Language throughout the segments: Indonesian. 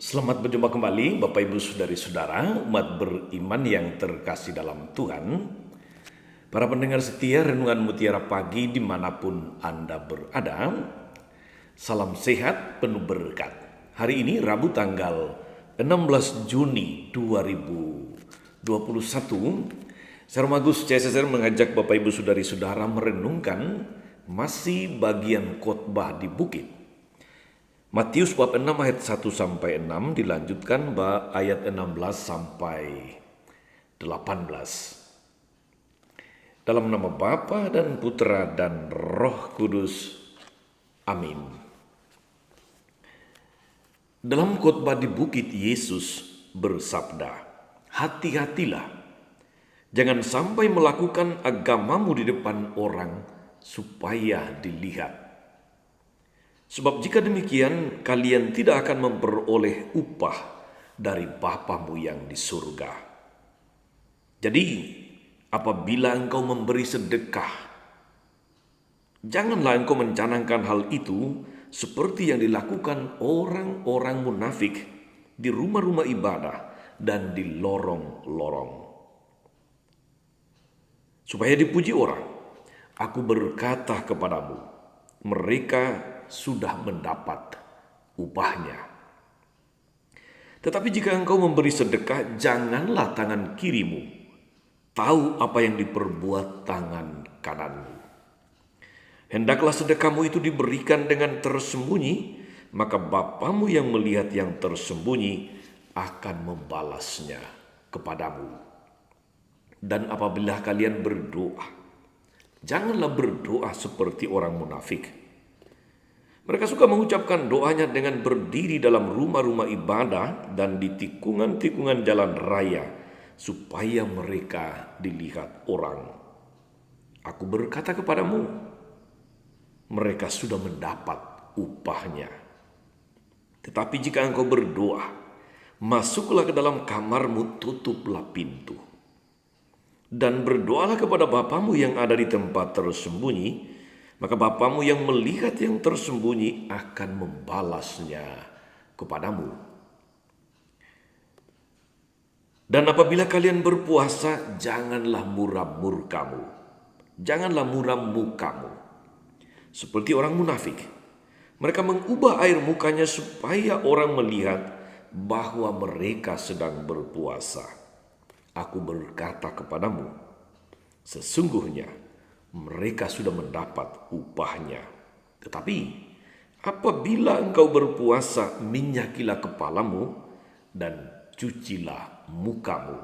Selamat berjumpa kembali Bapak Ibu Saudari-saudara, umat beriman yang terkasih dalam Tuhan. Para pendengar setia Renungan Mutiara Pagi dimanapun Anda berada. Salam sehat penuh berkat. Hari ini Rabu tanggal 16 Juni 2021. Sarmagus CSSR mengajak Bapak Ibu Saudari-saudara merenungkan masih bagian khotbah di bukit. Matius bab 6 ayat 1 sampai 6 dilanjutkan ayat 16 sampai 18. Dalam nama Bapa dan Putra dan Roh Kudus. Amin. Dalam khotbah di bukit Yesus bersabda, "Hati-hatilah, jangan sampai melakukan agamamu di depan orang supaya dilihat. Sebab jika demikian, kalian tidak akan memperoleh upah dari Bapamu yang di surga. Jadi, apabila engkau memberi sedekah, janganlah engkau mencanangkan hal itu seperti yang dilakukan orang-orang munafik di rumah-rumah ibadah dan di lorong-lorong, supaya dipuji orang. Aku berkata kepadamu, mereka sudah mendapat upahnya. Tetapi jika engkau memberi sedekah, janganlah tangan kirimu tahu apa yang diperbuat tangan kananmu. Hendaklah sedekahmu itu diberikan dengan tersembunyi, maka Bapamu yang melihat yang tersembunyi akan membalasnya kepadamu. Dan apabila kalian berdoa, janganlah berdoa seperti orang munafik. Mereka suka mengucapkan doanya dengan berdiri dalam rumah-rumah ibadah dan di tikungan-tikungan jalan raya, supaya mereka dilihat orang. Aku berkata kepadamu, mereka sudah mendapat upahnya. Tetapi jika engkau berdoa, masuklah ke dalam kamarmu, tutuplah pintu, dan berdoalah kepada Bapamu yang ada di tempat tersembunyi. Maka Bapamu yang melihat yang tersembunyi akan membalasnya kepadamu. Dan apabila kalian berpuasa, janganlah muram murkamu, janganlah muram mukamu, seperti orang munafik. Mereka mengubah air mukanya supaya orang melihat bahwa mereka sedang berpuasa. Aku berkata kepadamu, sesungguhnya mereka sudah mendapat upahnya. Tetapi apabila engkau berpuasa, minyakilah kepalamu dan cucilah mukamu,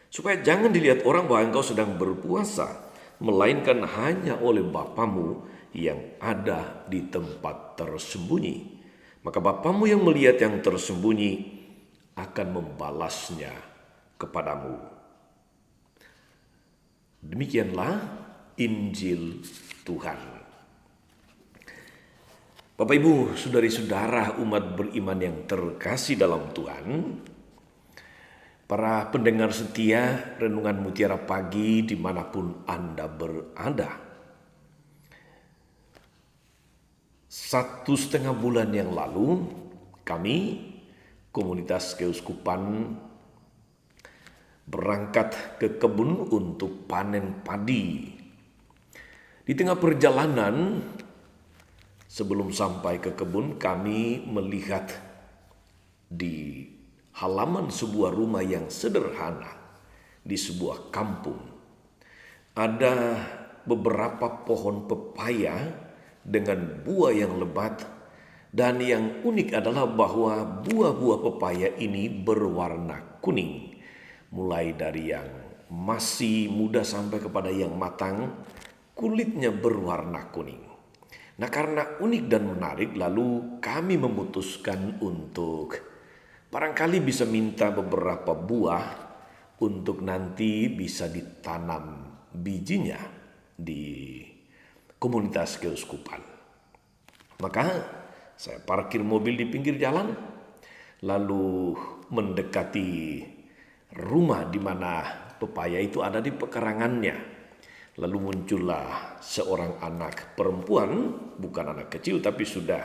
supaya jangan dilihat orang bahwa engkau sedang berpuasa, melainkan hanya oleh Bapamu yang ada di tempat tersembunyi. Maka Bapamu yang melihat yang tersembunyi akan membalasnya kepadamu." Demikianlah Injil Tuhan. Bapak Ibu, saudari-saudara umat beriman yang terkasih dalam Tuhan, para pendengar setia Renungan Mutiara Pagi dimanapun Anda berada. 1,5 bulan yang lalu, kami, komunitas keuskupan, berangkat ke kebun untuk panen padi. Di tengah perjalanan, sebelum sampai ke kebun, kami melihat di halaman sebuah rumah yang sederhana di sebuah kampung. Ada beberapa pohon pepaya dengan buah yang lebat, dan yang unik adalah bahwa buah-buah pepaya ini berwarna kuning. Mulai dari yang masih muda sampai kepada yang matang, kulitnya berwarna kuning. Nah, karena unik dan menarik, lalu kami memutuskan untuk barangkali bisa minta beberapa buah untuk nanti bisa ditanam bijinya di komunitas keuskupan. Maka saya parkir mobil di pinggir jalan, lalu mendekati rumah di mana pepaya itu ada di pekarangannya. Lalu muncullah seorang anak perempuan, bukan anak kecil tapi sudah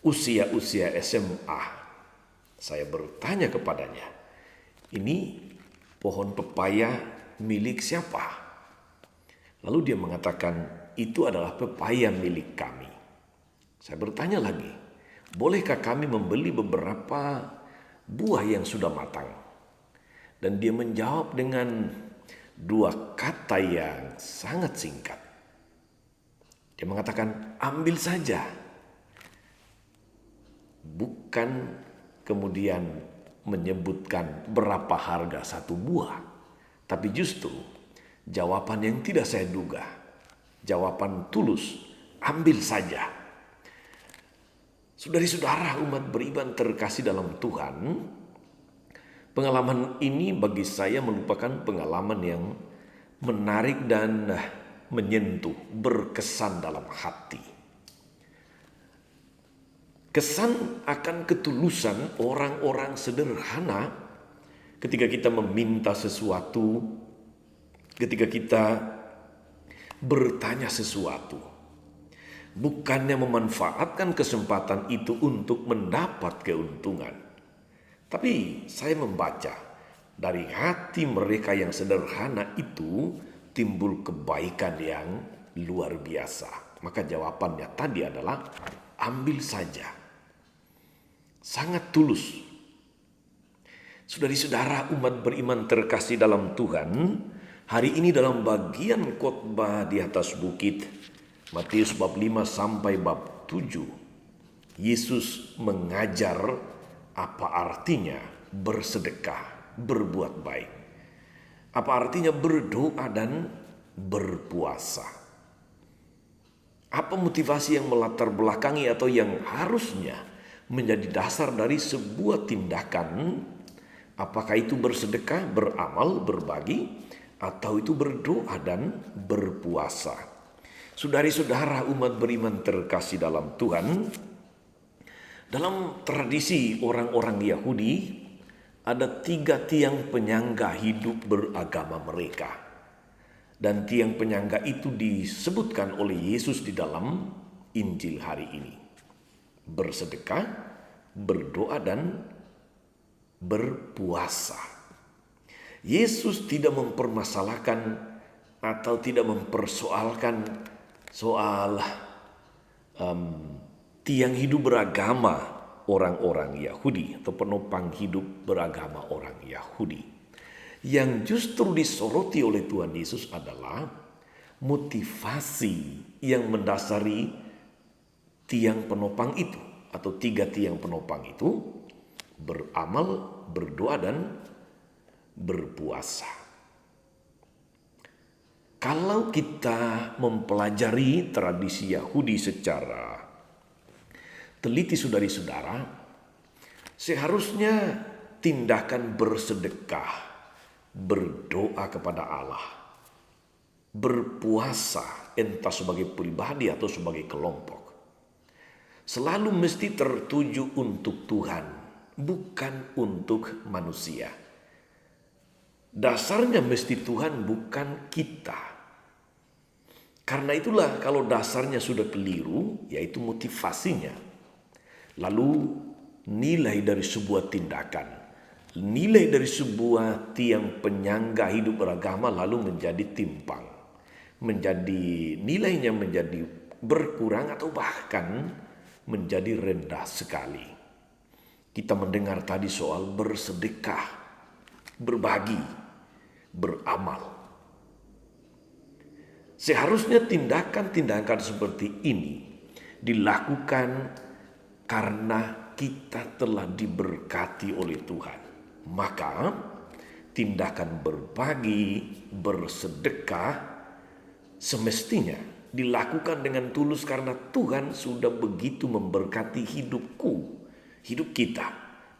usia SMA. Saya bertanya kepadanya, ini pohon pepaya milik siapa? Lalu dia mengatakan, itu adalah pepaya milik kami. Saya bertanya lagi, bolehkah kami membeli beberapa buah yang sudah matang? Dan dia menjawab dengan dua kata yang sangat singkat. Dia mengatakan, ambil saja. Bukan kemudian menyebutkan berapa harga satu buah, tapi justru jawaban yang tidak saya duga, jawaban tulus, ambil saja. Saudari-saudara umat beriman terkasih dalam Tuhan, pengalaman ini bagi saya merupakan pengalaman yang menarik dan menyentuh, berkesan dalam hati. Kesan akan ketulusan orang-orang sederhana ketika kita meminta sesuatu, ketika kita bertanya sesuatu. Bukannya memanfaatkan kesempatan itu untuk mendapat keuntungan. Tapi saya membaca dari hati mereka yang sederhana itu timbul kebaikan yang luar biasa. Maka jawabannya tadi adalah ambil saja. Sangat tulus. Saudari-saudara umat beriman terkasih dalam Tuhan, hari ini dalam bagian khotbah di atas bukit, Matius bab 5 sampai bab 7, Yesus mengajar apa artinya bersedekah, berbuat baik. Apa artinya berdoa dan berpuasa. Apa motivasi yang melatar belakangi atau yang harusnya menjadi dasar dari sebuah tindakan, apakah itu bersedekah, beramal, berbagi, atau itu berdoa dan berpuasa. Saudari-saudara umat beriman terkasih dalam Tuhan, dalam tradisi orang-orang Yahudi, ada 3 tiang penyangga hidup beragama mereka. Dan tiang penyangga itu disebutkan oleh Yesus di dalam Injil hari ini. Bersedekah, berdoa, dan berpuasa. Yesus tidak mempermasalahkan atau tidak mempersoalkan soal tiang hidup beragama orang-orang Yahudi atau penopang hidup beragama orang Yahudi. Yang justru disoroti oleh Tuhan Yesus adalah motivasi yang mendasari tiang penopang itu atau 3 tiang penopang itu: beramal, berdoa, dan berpuasa. Kalau kita mempelajari tradisi Yahudi secara teliti, saudari-saudara, seharusnya tindakan bersedekah, berdoa kepada Allah, berpuasa entah sebagai pribadi atau sebagai kelompok, selalu mesti tertuju untuk Tuhan, bukan untuk manusia. Dasarnya mesti Tuhan, bukan kita. Karena itulah kalau dasarnya sudah keliru, yaitu motivasinya, lalu nilai dari sebuah tindakan, nilai dari sebuah tiang penyangga hidup beragama lalu menjadi timpang, menjadi nilainya menjadi berkurang atau bahkan menjadi rendah sekali. Kita mendengar tadi soal bersedekah, berbagi, beramal. Seharusnya tindakan-tindakan seperti ini dilakukan karena kita telah diberkati oleh Tuhan. Maka tindakan berbagi, bersedekah semestinya dilakukan dengan tulus karena Tuhan sudah begitu memberkati hidup kita.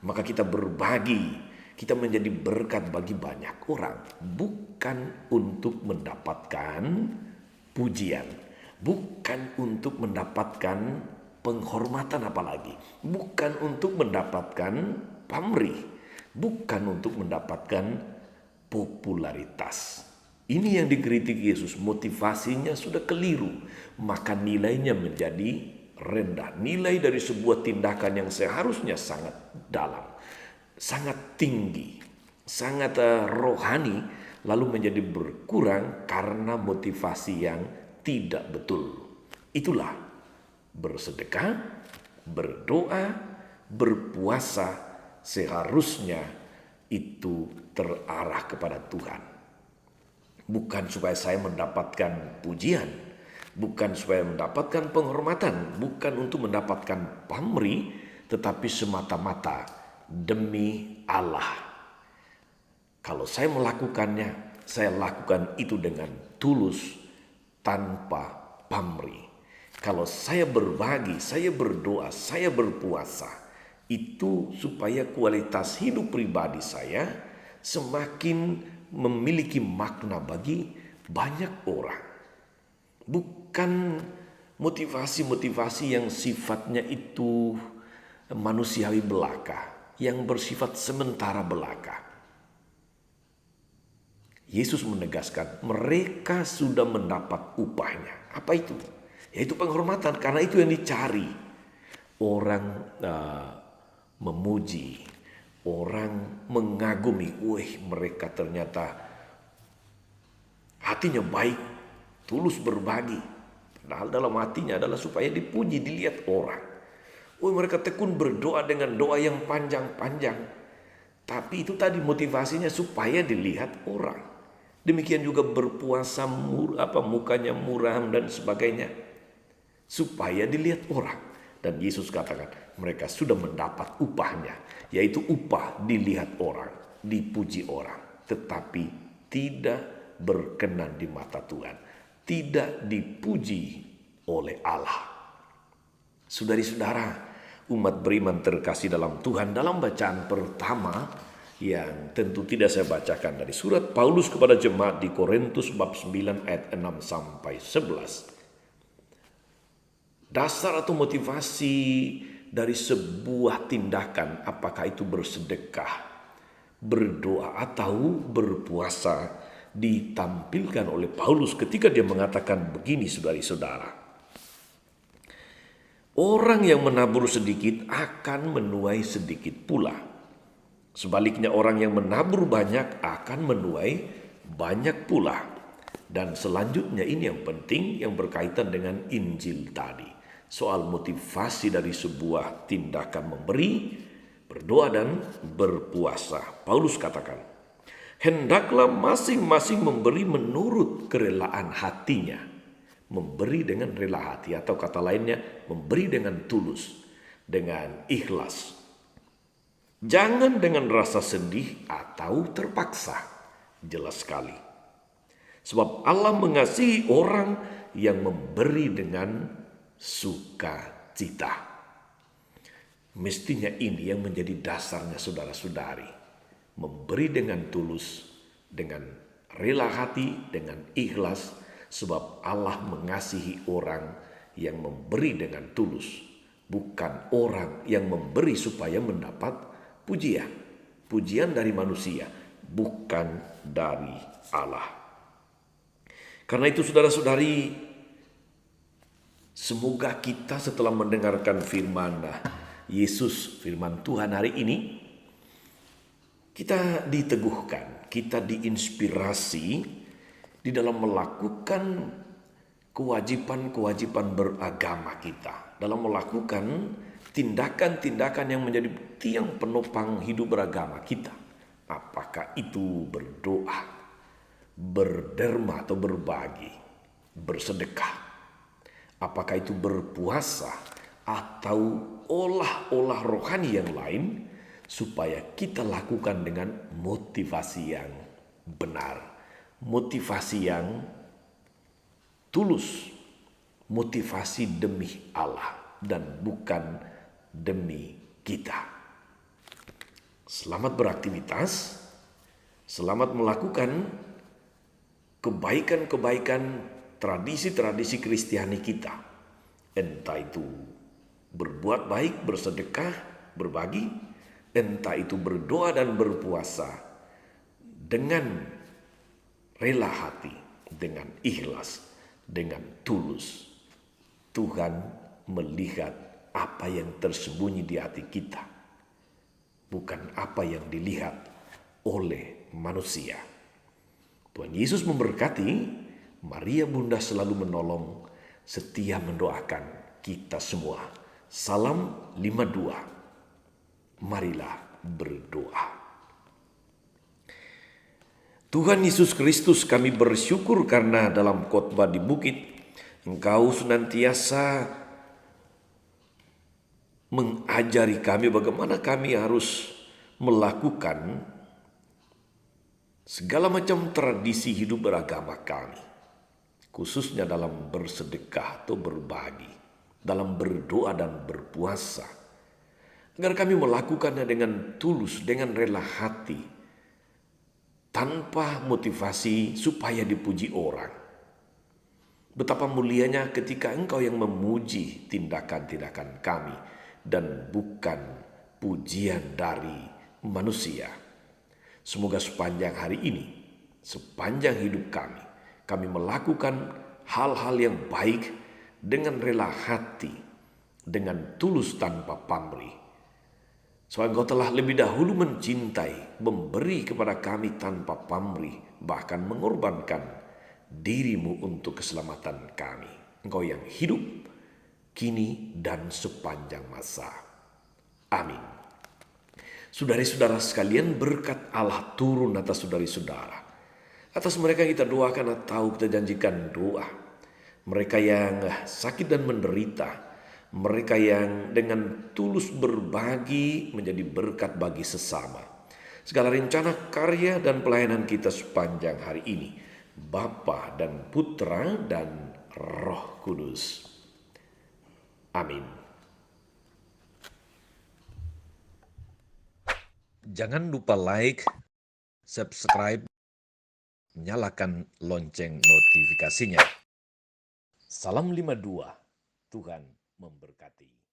Maka kita berbagi, kita menjadi berkat bagi banyak orang, bukan untuk mendapatkan pujian, bukan untuk mendapatkan penghormatan apalagi, bukan untuk mendapatkan pamrih, bukan untuk mendapatkan popularitas. Ini yang dikritik Yesus, motivasinya sudah keliru, maka nilainya menjadi rendah. Nilai dari sebuah tindakan yang seharusnya sangat dalam, sangat tinggi, sangat rohani, lalu menjadi berkurang karena motivasi yang tidak betul. Itulah bersedekah, berdoa, berpuasa seharusnya itu terarah kepada Tuhan. Bukan supaya saya mendapatkan pujian, bukan supaya mendapatkan penghormatan, bukan untuk mendapatkan pamrih, tetapi semata-mata demi Allah. Kalau saya melakukannya, saya lakukan itu dengan tulus, tanpa pamrih. Kalau saya berbagi, saya berdoa, saya berpuasa, itu supaya kualitas hidup pribadi saya semakin memiliki makna bagi banyak orang. Bukan motivasi-motivasi yang sifatnya itu manusiawi belaka, yang bersifat sementara belaka. Yesus menegaskan mereka sudah mendapat upahnya. Apa itu? Yaitu penghormatan, karena itu yang dicari. Orang memuji, orang mengagumi. Mereka ternyata hatinya baik, tulus berbagi. Padahal dalam hatinya adalah supaya dipuji, dilihat orang. Mereka tekun berdoa dengan doa yang panjang-panjang. Tapi itu tadi motivasinya supaya dilihat orang. Demikian juga berpuasa mukanya muram dan sebagainya. Supaya dilihat orang. Dan Yesus katakan mereka sudah mendapat upahnya. Yaitu upah dilihat orang, dipuji orang. Tetapi tidak berkenan di mata Tuhan. Tidak dipuji oleh Allah. Saudari-saudara, umat beriman terkasih dalam Tuhan, dalam bacaan pertama yang tentu tidak saya bacakan dari surat Paulus kepada jemaat di Korintus bab 9 ayat 6 sampai 11. Dasar atau motivasi dari sebuah tindakan, apakah itu bersedekah, berdoa atau berpuasa, ditampilkan oleh Paulus ketika dia mengatakan begini, saudari-saudara. Orang yang menabur sedikit akan menuai sedikit pula. Sebaliknya orang yang menabur banyak akan menuai banyak pula. Dan selanjutnya ini yang penting yang berkaitan dengan Injil tadi. Soal motivasi dari sebuah tindakan memberi, berdoa dan berpuasa. Paulus katakan, hendaklah masing-masing memberi menurut kerelaan hatinya. Memberi dengan rela hati, atau kata lainnya memberi dengan tulus, dengan ikhlas. Jangan dengan rasa sedih atau terpaksa. Jelas sekali. Sebab Allah mengasihi orang yang memberi dengan sukacita. Mestinya ini yang menjadi dasarnya saudara-saudari. Memberi dengan tulus, dengan rela hati, dengan ikhlas. Sebab Allah mengasihi orang yang memberi dengan tulus. Bukan orang yang memberi supaya mendapat pujian. Pujian dari manusia, bukan dari Allah. Karena itu saudara-saudari, semoga kita setelah mendengarkan firman Yesus, firman Tuhan hari ini, kita diteguhkan, kita diinspirasi di dalam melakukan kewajiban-kewajiban beragama kita. Dalam melakukan tindakan-tindakan yang menjadi tiang penopang hidup beragama kita. Apakah itu berdoa, berderma atau berbagi, bersedekah. Apakah itu berpuasa atau olah-olah rohani yang lain, supaya kita lakukan dengan motivasi yang benar, motivasi yang tulus, motivasi demi Allah dan bukan demi kita. Selamat beraktivitas, selamat melakukan kebaikan-kebaikan tradisi-tradisi Kristiani kita. Entah itu berbuat baik, bersedekah, berbagi, entah itu berdoa dan berpuasa dengan rela hati, dengan ikhlas, dengan tulus. Tuhan melihat apa yang tersembunyi di hati kita, bukan apa yang dilihat oleh manusia. Tuhan Yesus memberkati. Maria Bunda selalu menolong, setia mendoakan kita semua. Salam 52. Marilah berdoa. Tuhan Yesus Kristus, kami bersyukur karena dalam khotbah di bukit Engkau senantiasa mengajari kami bagaimana kami harus melakukan segala macam tradisi hidup beragama kami, khususnya dalam bersedekah atau berbagi, dalam berdoa dan berpuasa, agar kami melakukannya dengan tulus, dengan rela hati, tanpa motivasi supaya dipuji orang. Betapa mulianya ketika Engkau yang memuji tindakan-tindakan kami dan bukan pujian dari manusia. Semoga sepanjang hari ini, sepanjang hidup kami melakukan hal-hal yang baik dengan rela hati, dengan tulus tanpa pamrih. Soalnya Engkau telah lebih dahulu mencintai, memberi kepada kami tanpa pamrih, bahkan mengorbankan dirimu untuk keselamatan kami. Engkau yang hidup, kini dan sepanjang masa. Amin. Saudari-saudara sekalian, berkat Allah turun atas saudari-saudara. Atas mereka yang kita doakan atau kita janjikan doa. Mereka yang sakit dan menderita. Mereka yang dengan tulus berbagi menjadi berkat bagi sesama. Segala rencana, karya, dan pelayanan kita sepanjang hari ini, Bapa dan Putra dan Roh Kudus. Amin. Jangan lupa like, subscribe, nyalakan lonceng notifikasinya. Salam 52, Tuhan memberkati.